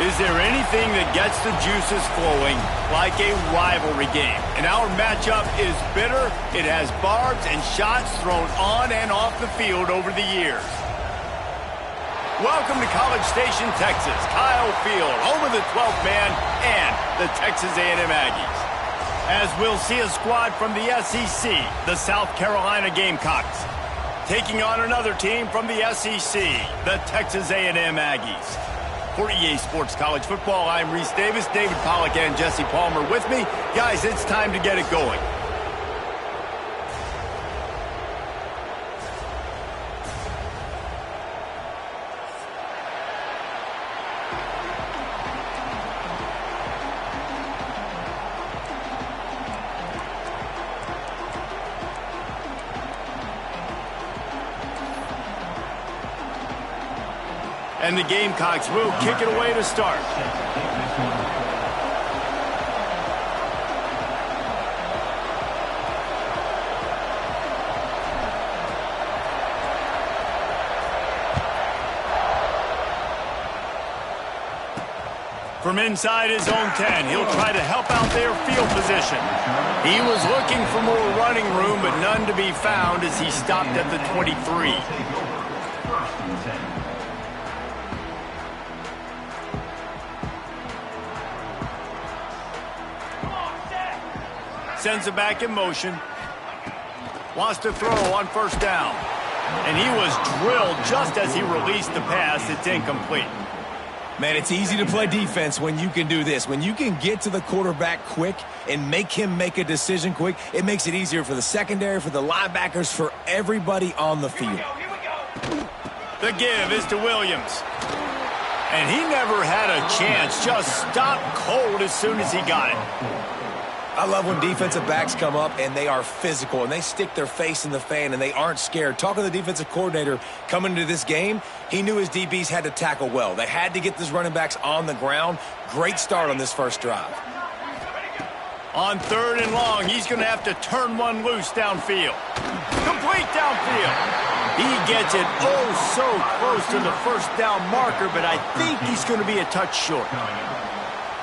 Is there anything that gets the juices flowing like a rivalry game? And our matchup is bitter. It has barbs and shots thrown on and off the field over the years. Welcome to College Station, Texas. Kyle Field, home of the 12th man and the Texas A&M Aggies. As we'll see a squad from the SEC, the South Carolina Gamecocks, taking on another team from the SEC, the Texas A&M Aggies. For EA Sports College Football, I'm Reese Davis, David Pollack, and Jesse Palmer with me. Guys, it's time to get it going. And the Gamecocks will kick it away to start. From inside his own 10, he'll try to help out their field position. He was looking for more running room, but none to be found as he stopped at the 23. Sends it back in motion. Wants to throw on first down. And he was drilled just as he released the pass. It's incomplete. Man, it's easy to play defense when you can do this. When you can get to the quarterback quick and make him make a decision quick, it makes it easier for the secondary, for the linebackers, for everybody on the field. The give is to Williams. And he never had a chance. Just stopped cold as soon as he got it. I love when defensive backs come up and they are physical and they stick their face in the fan and they aren't scared. Talking to the defensive coordinator coming into this game, he knew his DBs had to tackle well. They had to get these running backs on the ground. Great start on this first drive. On 3rd and long, he's going to have to turn one loose downfield. Complete downfield. He gets it oh so close to the first down marker, but I think he's going to be a touch short.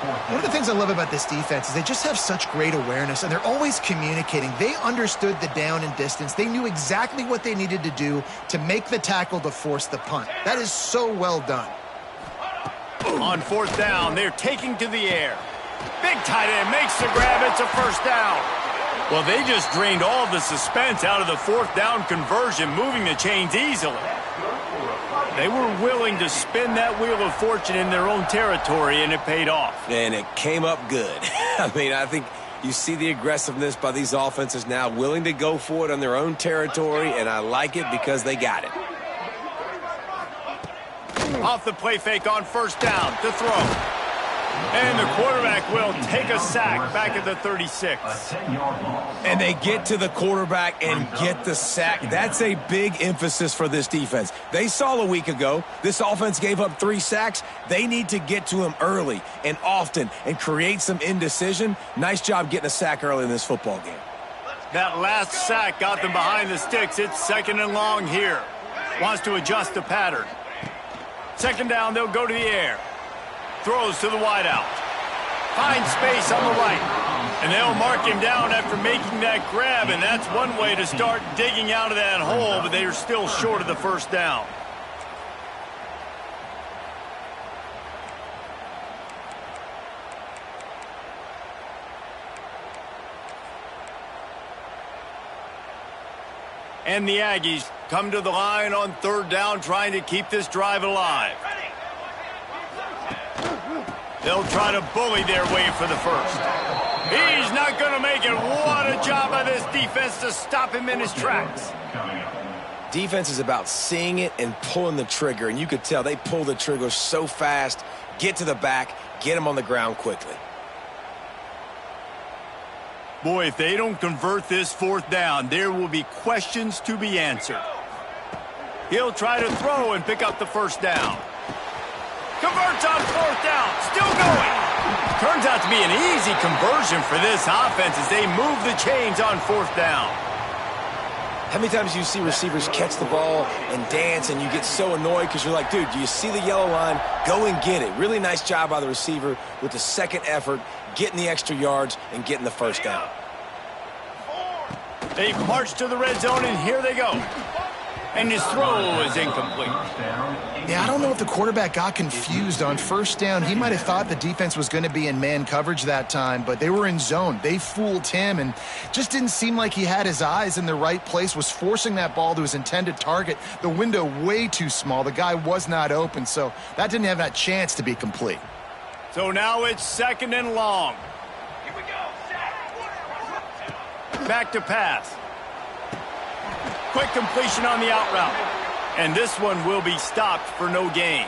One of the things I love about this defense is they just have such great awareness, and they're always communicating. They understood the down and distance. They knew exactly what they needed to do to make the tackle to force the punt. That is so well done. On 4th down, they're taking to the air. Big tight end makes the grab. It's a first down. Well, they just drained all the suspense out of the 4th down conversion, moving the chains easily. They were willing to spin that wheel of fortune in their own territory, and it paid off. And it came up good. I mean, I think you see the aggressiveness by these offenses now, willing to go for it on their own territory, and I like it because they got it. Off the play fake on first down to throw. And the quarterback will take a sack back at the 36. And they get to the quarterback and get the sack. That's a big emphasis for this defense. They saw a week ago, this offense gave up 3 sacks. They need to get to him early and often and create some indecision. Nice job getting a sack early in this football game. That last sack got them behind the sticks. It's 2nd and long here. Wants to adjust the pattern. 2nd down, they'll go to the air. Throws to the wideout. Finds space on the right. And they'll mark him down after making that grab, and that's one way to start digging out of that hole, but they are still short of the first down. And the Aggies come to the line on 3rd down, trying to keep this drive alive. They'll try to bully their way for the first. He's not going to make it. What a job by this defense to stop him in his tracks. Defense is about seeing it and pulling the trigger, and you could tell they pull the trigger so fast, get to the back, get him on the ground quickly. Boy, if they don't convert this 4th down, there will be questions to be answered. He'll try to throw and pick up the first down. Converts on 4th down. Still going. Turns out to be an easy conversion for this offense as they move the chains on 4th down. How many times do you see receivers catch the ball and dance and you get so annoyed because you're like, dude, do you see the yellow line? Go and get it. Really nice job by the receiver with the second effort, getting the extra yards and getting the first down. They march to the red zone, and here they go. And his throw is incomplete. Yeah, I don't know if the quarterback got confused on first down. He might have thought the defense was going to be in man coverage that time, but they were in zone. They fooled him and just didn't seem like he had his eyes in the right place, was forcing that ball to his intended target. The window way too small. The guy was not open, so that didn't have that chance to be complete. So now it's 2nd and long. Here we go. Back to pass. Quick completion on the out route. And this one will be stopped for no gain.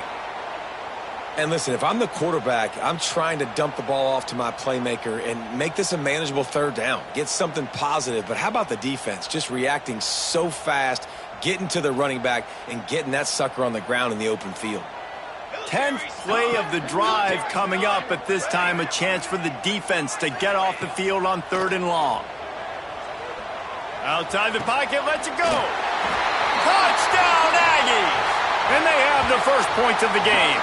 And listen, if I'm the quarterback, I'm trying to dump the ball off to my playmaker and make this a manageable 3rd down. Get something positive. But how about the defense? Just reacting so fast, getting to the running back, and getting that sucker on the ground in the open field. 10th play of the drive coming up. At this time, a chance for the defense to get off the field on 3rd and long. Outside the pocket, lets it go. Touchdown, Aggies! And they have the first points of the game.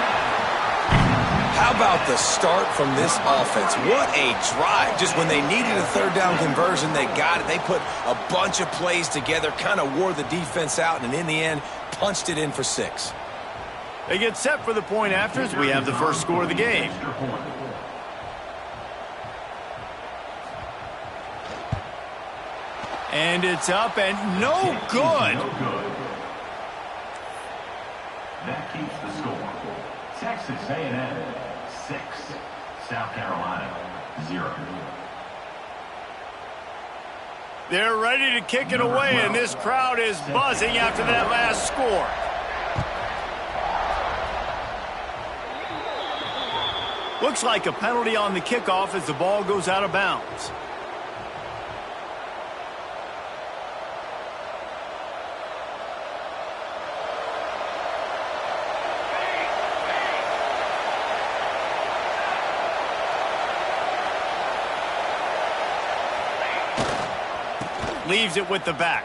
How about the start from this offense? What a drive. Just when they needed a 3rd down conversion, they got it. They put a bunch of plays together, kind of wore the defense out, and in the end, punched it in for 6. They get set for the point afters. We have the first score of the game. And it's up and no good. That keeps the score. Texas A&M 6, South Carolina 0. They're ready to kick it away, and this crowd is buzzing after that last score. Looks like a penalty on the kickoff as the ball goes out of bounds. Leaves it with the back.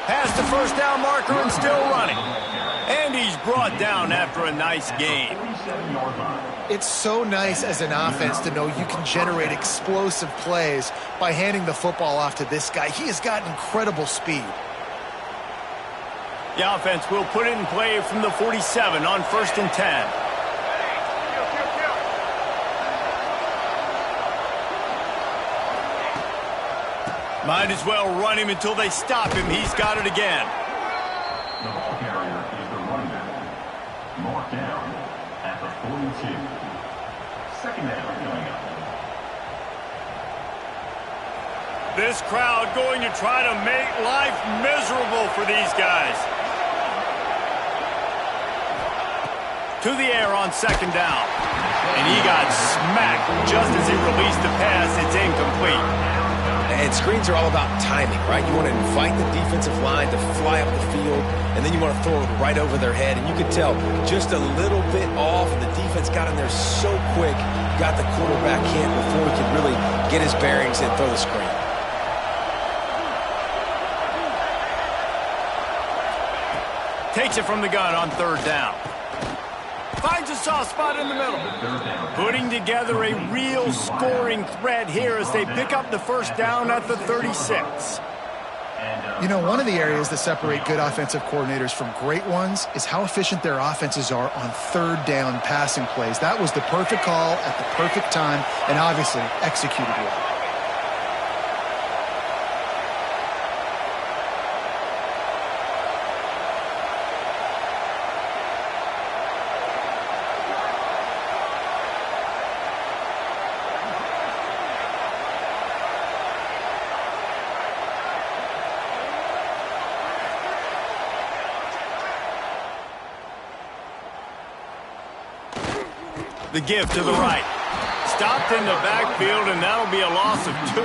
Past the first down marker and still running. And he's brought down after a nice gain. It's so nice as an offense to know you can generate explosive plays by handing the football off to this guy. He has got incredible speed. The offense will put it in play from the 47 on 1st and 10. Might as well run him until they stop him. He's got it again. The ball carrier is the running back. Marked down at the 42. 2nd down coming up. This crowd going to try to make life miserable for these guys. To the air on 2nd down. And he got smacked just as he released the pass. It's incomplete. And screens are all about timing, right? You want to invite the defensive line to fly up the field, and then you want to throw it right over their head. And you could tell just a little bit off, and the defense got in there so quick, got the quarterback hit before he could really get his bearings and throw the screen. Takes it from the gun on 3rd down. Finds a soft spot in the middle. Putting together a real scoring threat here as they pick up the first down at the 36. You know, one of the areas that separate good offensive coordinators from great ones is how efficient their offenses are on 3rd down passing plays. That was the perfect call at the perfect time and obviously executed well. The give to the right. Stopped in the backfield, and that'll be a loss of 2.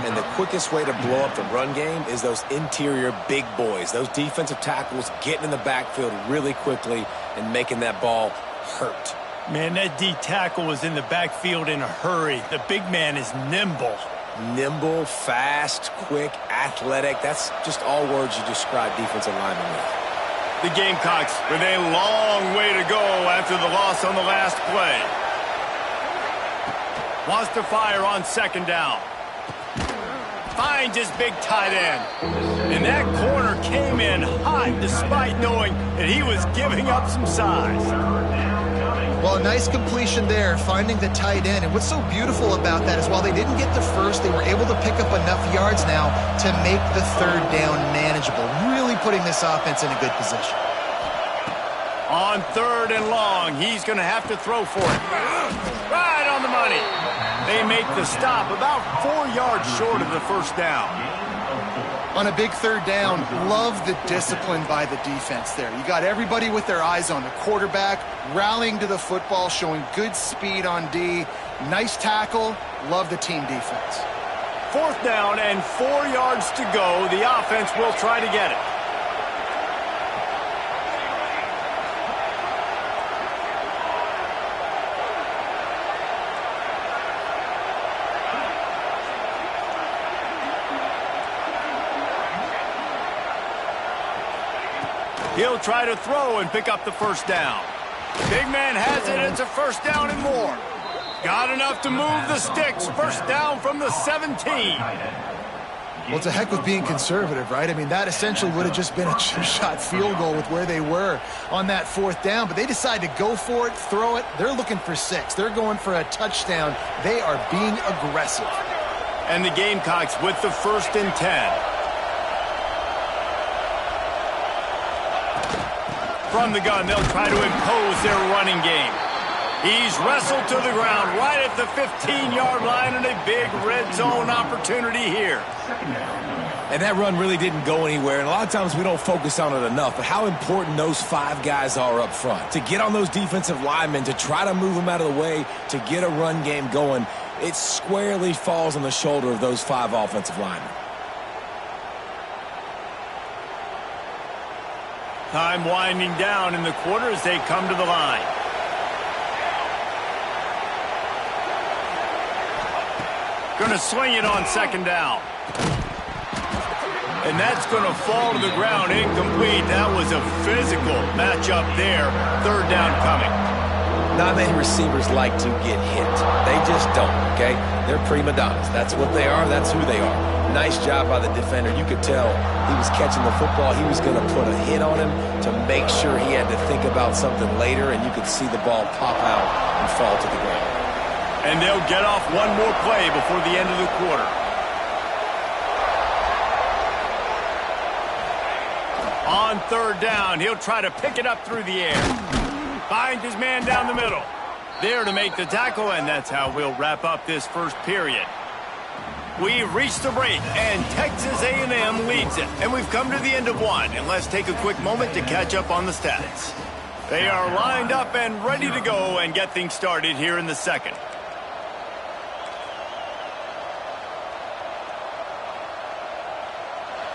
And the quickest way to blow up the run game is those interior big boys, those defensive tackles getting in the backfield really quickly and making that ball hurt. Man, that D tackle was in the backfield in a hurry. The big man is nimble. Nimble, fast, quick, athletic. That's just all words you describe defensive linemen with. The Gamecocks with a long way to go after the loss on the last play. Wants to fire on second down. Finds his big tight end. And that corner came in hot despite knowing that he was giving up some size. Well, a nice completion there, finding the tight end. And what's so beautiful about that is while they didn't get the first, they were able to pick up enough yards now to make the third down manageable, really putting this offense in a good position. On third and long, he's going to have to throw for it. Right on the money. They make the stop about 4 yards short of the first down. On a big third down, love the discipline by the defense there. You got everybody with their eyes on the quarterback, rallying to the football, showing good speed on D. Nice tackle. Love the team defense. Fourth down and 4 yards to go. The offense will try to get it. He'll try to throw and pick up the first down. Big man has it. It's a first down and more. Got enough to move the sticks. First down from the 17. Well, it's a heck of being conservative, right? I mean, that essentially would have just been a chip-shot field goal with where they were on that fourth down. But they decide to go for it, throw it. They're looking for 6. They're going for a touchdown. They are being aggressive. And the Gamecocks with the 1st and 10. From the gun, they'll try to impose their running game. He's wrestled to the ground right at the 15-yard line and a big red zone opportunity here. And that run really didn't go anywhere, and a lot of times we don't focus on it enough, but how important those 5 guys are up front. To get on those defensive linemen, to try to move them out of the way, to get a run game going, it squarely falls on the shoulder of those 5 offensive linemen. Time winding down in the quarter as they come to the line. Going to swing it on second down. And that's going to fall to the ground incomplete. That was a physical matchup there. Third down coming. Not many receivers like to get hit. They just don't, okay? They're prima donnas. That's what they are. That's who they are. Nice job by the defender. You could tell he was catching the football. He was going to put a hit on him to make sure he had to think about something later, and you could see the ball pop out and fall to the ground. And they'll get off one more play before the end of the quarter. On third down, he'll try to pick it up through the air. Finds his man down the middle. There to make the tackle, and that's how we'll wrap up this first period. We've reached the break, and Texas A&M leads it. And we've come to the end of one, and let's take a quick moment to catch up on the stats. They are lined up and ready to go and get things started here in the second.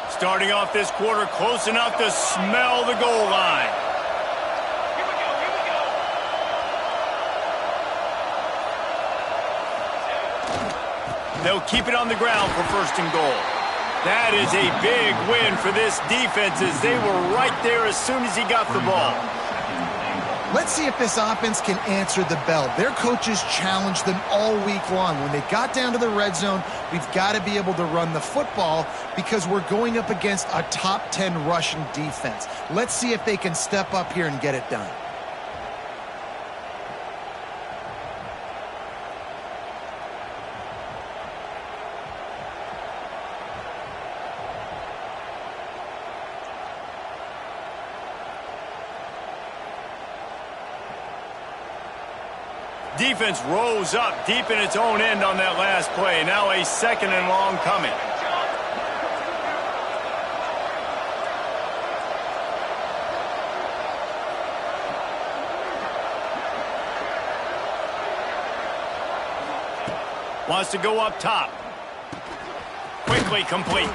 Starting off this quarter close enough to smell the goal line. They'll keep it on the ground for first and goal. That is a big win for this defense as they were right there as soon as he got the ball. Let's see if this offense can answer the bell. Their coaches challenged them all week long. When they got down to the red zone, we've got to be able to run the football because we're going up against a top 10 Russian defense. Let's see if they can step up here and get it done. Defense rose up deep in its own end on that last play. Now a second and long coming. Wants to go up top. Quickly complete.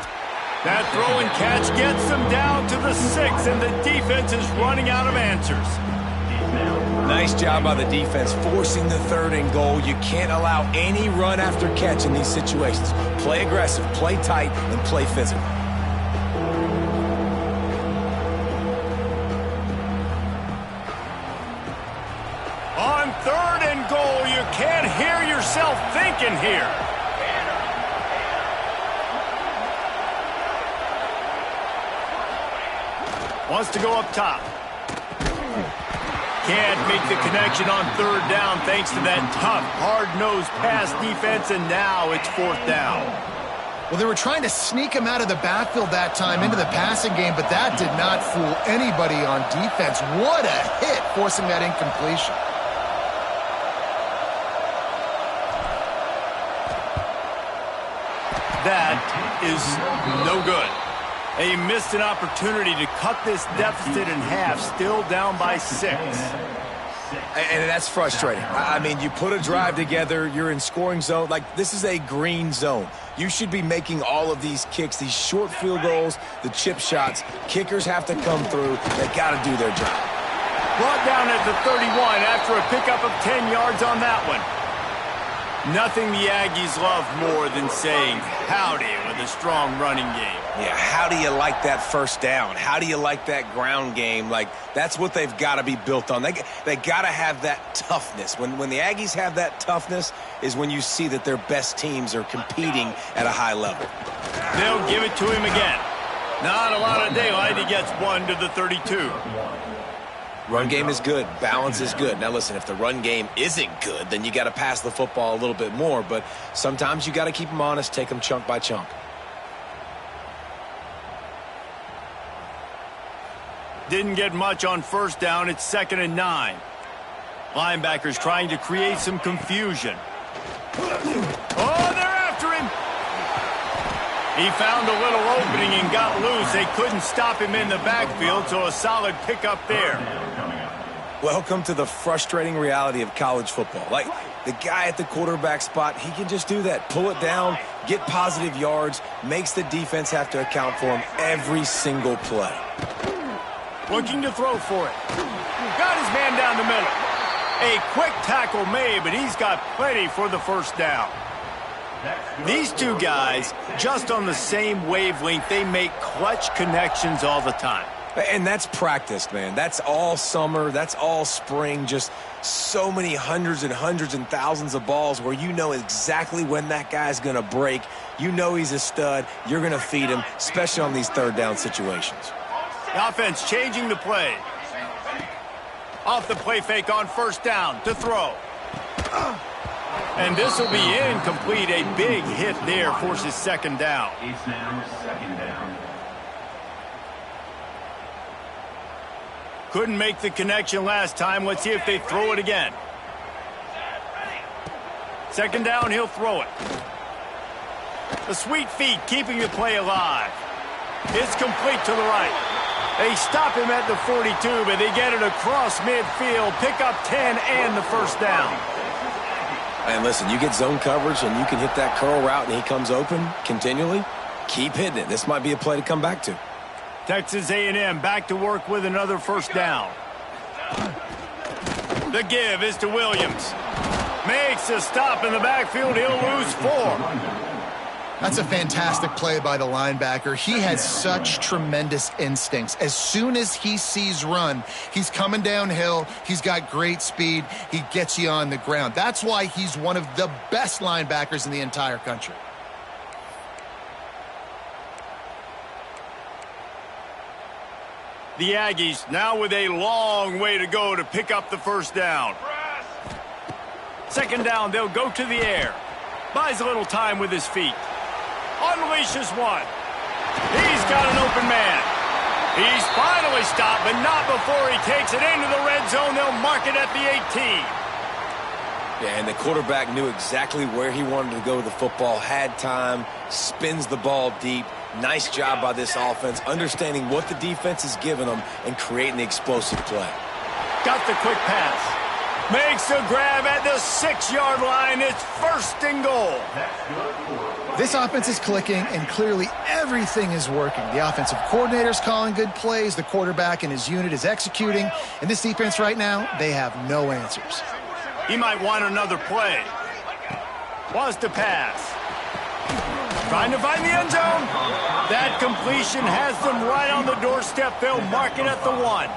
That throw and catch gets them down to the 6, and the defense is running out of answers. Nice job by the defense forcing the 3rd and goal. You can't allow any run after catch in these situations. Play aggressive, play tight, and play physical. On 3rd and goal, you can't hear yourself thinking here. Wants to go up top. Can't make the connection on 3rd down thanks to that tough, hard-nosed pass defense, and now it's 4th down. Well, they were trying to sneak him out of the backfield that time into the passing game, but that did not fool anybody on defense. What a hit, forcing that incompletion. That is no good. They missed an opportunity to cut this deficit in half, still down by 6. And that's frustrating. I mean, you put a drive together, you're in scoring zone. Like, this is a green zone. You should be making all of these kicks, these short field goals, the chip shots. Kickers have to come through. They got to do their job. Brought down at the 31 after a pickup of 10 yards on that one. Nothing the Aggies love more than saying howdy with a strong running game. Yeah, how do you like that 1st down? How do you like that ground game? Like, that's what they've got to be built on. They got to have that toughness. When the Aggies have that toughness is when you see that their best teams are competing at a high level. They'll give it to him again. Not a lot of daylight. He gets 1 to the 32. Run game is good. Balance is good. Now, listen, if the run game isn't good, then you got to pass the football a little bit more. But sometimes you got to keep them honest, take them chunk by chunk. Didn't get much on 1st down. It's 2nd and 9. Linebackers trying to create some confusion. Oh, they're after him. He found a little opening and got loose. They couldn't stop him in the backfield, so a solid pickup there. Welcome to the frustrating reality of college football. Like, the guy at the quarterback spot, he can just do that. Pull it down, get positive yards, makes the defense have to account for him every single play. Looking to throw for it. Got his man down the middle. A quick tackle made, but he's got plenty for the 1st down. These two guys, just on the same wavelength, they make clutch connections all the time. And that's practiced, man. That's all summer. That's all spring. Just so many hundreds and hundreds and thousands of balls where you know exactly when that guy's going to break. You know he's a stud. You're going to feed him, especially on these 3rd down situations. The offense changing the play. Off the play fake on 1st down to throw. And this will be incomplete. A big hit there forces 2nd down. It's now 2nd down. Couldn't make the connection last time. Let's see if they throw it again. 2nd down, he'll throw it. The sweet feet keeping the play alive. It's complete to the right. They stop him at the 42, but they get it across midfield. Pick up 10 and the 1st down. And listen, you get zone coverage and you can hit that curl route and he comes open continually. Keep hitting it. This might be a play to come back to. Texas A&M back to work with another 1st down. The give is to Williams. Makes a stop in the backfield. He'll lose 4. That's a fantastic play by the linebacker. He has such tremendous instincts. As soon as he sees run, he's coming downhill. He's got great speed. He gets you on the ground. That's why he's one of the best linebackers in the entire country. The Aggies now with a long way to go to pick up the 1st down. 2nd down, they'll go to the air. Buys a little time with his feet. Unleashes one. He's got an open man. He's finally stopped, but not before he takes it into the red zone. They'll mark it at the 18. Yeah, and the quarterback knew exactly where he wanted to go with the football, had time, spins the ball deep. Nice job by this offense, understanding what the defense is giving them and creating the explosive play. Got the quick pass. Makes a grab at the 6-yard line. It's 1st and goal. This offense is clicking, and clearly everything is working. The offensive coordinator's calling good plays. The quarterback and his unit is executing. And this defense right now, they have no answers. He might want another play. Wants to pass. Trying to find the end zone. That completion has them right on the doorstep. They'll mark it at the 1.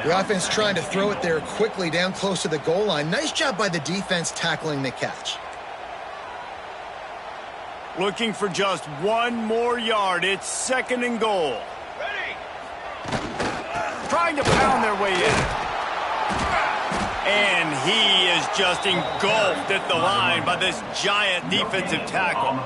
The offense trying to throw it there quickly down close to the goal line. Nice job by the defense tackling the catch. Looking for just 1 more yard. It's 2nd and goal. Trying to pound their way in. And he is just engulfed at the line by this giant defensive tackle.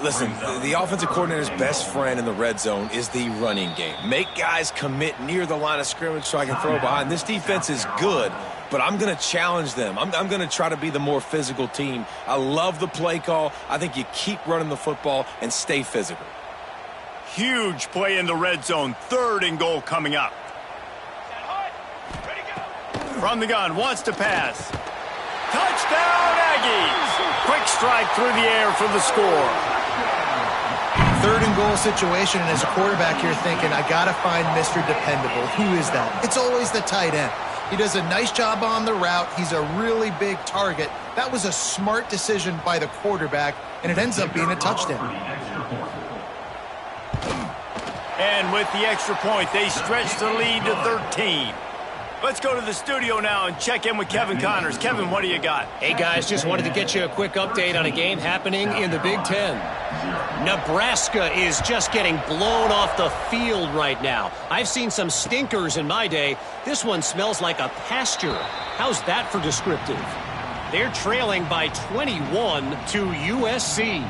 Listen, the offensive coordinator's best friend in the red zone is the running game. Make guys commit near the line of scrimmage so I can throw behind. This defense is good, but I'm going to challenge them. I'm going to try to be the more physical team. I love the play call. I think you keep running the football and stay physical. Huge play in the red zone. 3rd and goal coming up. From the gun, wants to pass. Touchdown, Aggies! Quick strike through the air for the score. 3rd and goal situation, and as a quarterback, you're thinking, I got to find Mr. Dependable. Who is that? It's always the tight end. He does a nice job on the route. He's a really big target. That was a smart decision by the quarterback, and it ends up being a touchdown. And with the extra point, they stretch the lead to 13. Let's go to the studio now and check in with Kevin Connors. Kevin, what do you got? Hey, guys, just wanted to get you a quick update on a game happening in the Big Ten. Nebraska is just getting blown off the field right now. I've seen some stinkers in my day. This one smells like a pasture. How's that for descriptive? They're trailing by 21 to USC.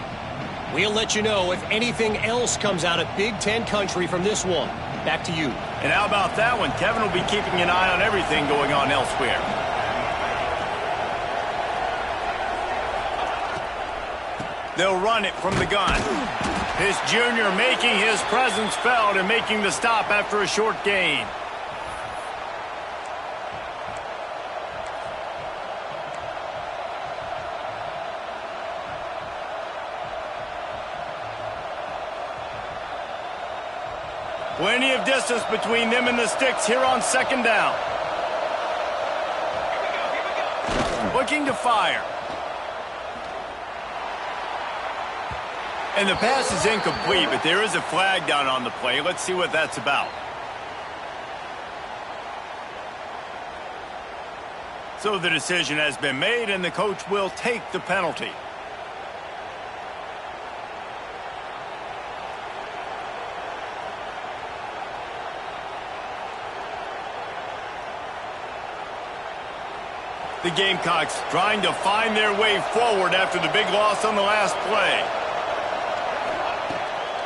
We'll let you know if anything else comes out of Big Ten country from this one. Back to you. And how about that one? Kevin will be keeping an eye on everything going on elsewhere. They'll run it from the gun. This junior making his presence felt and making the stop after a short gain. Plenty of distance between them and the sticks here on 2nd down. Looking to fire. And the pass is incomplete, but there is a flag down on the play. Let's see what that's about. So the decision has been made, and the coach will take the penalty. The Gamecocks trying to find their way forward after the big loss on the last play.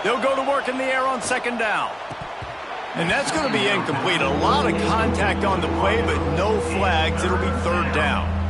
They'll go to work in the air on 2nd down. And that's going to be incomplete. A lot of contact on the play, but no flags. It'll be 3rd down.